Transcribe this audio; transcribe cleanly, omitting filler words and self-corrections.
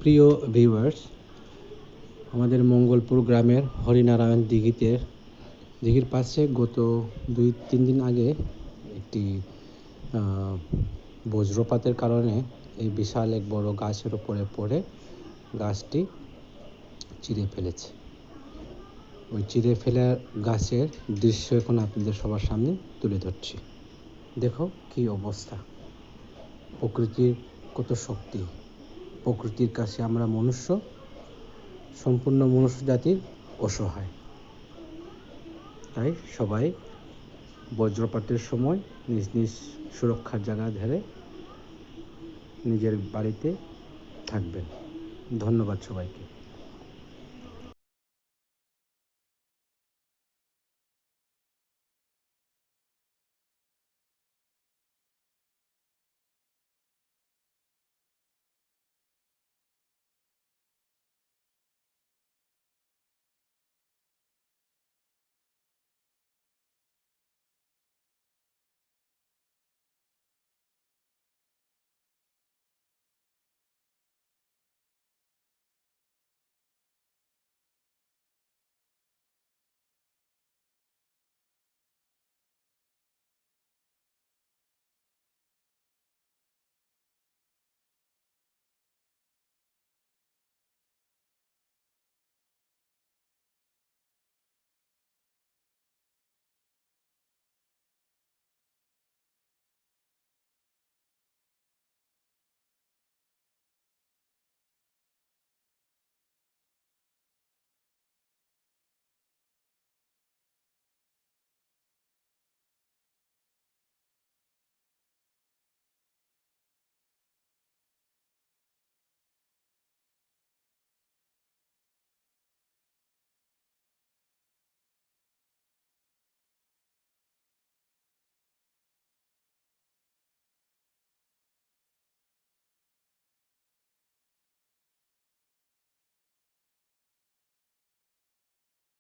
প্রিয় ভিউয়ার্স, আমাদের মঙ্গলপুর গ্রামের হরিনারায়ণ দিঘির পাশে গত 2-3 দিন আগে একটি বজ্রপাতের কারণে এই বিশাল এক বড় গাছের উপরে পড়ে গাছটি চিরে ফেলেছে। ওই চিরে ফেলা গাছের দৃশ্য এখন আপনাদের সবার সামনে তুলে ধরছি। দেখো কি অবস্থা, প্রকৃতির কত শক্তি। প্রকৃতির কাছে আমরা সম্পূর্ণ মনুষ্য জাতির অসহায়। তাই সবাই বজ্রপাতের সময় নিজ নিজ সুরক্ষার জায়গা ধরে নিজের বাড়িতে থাকবেন। ধন্যবাদ সবাইকে।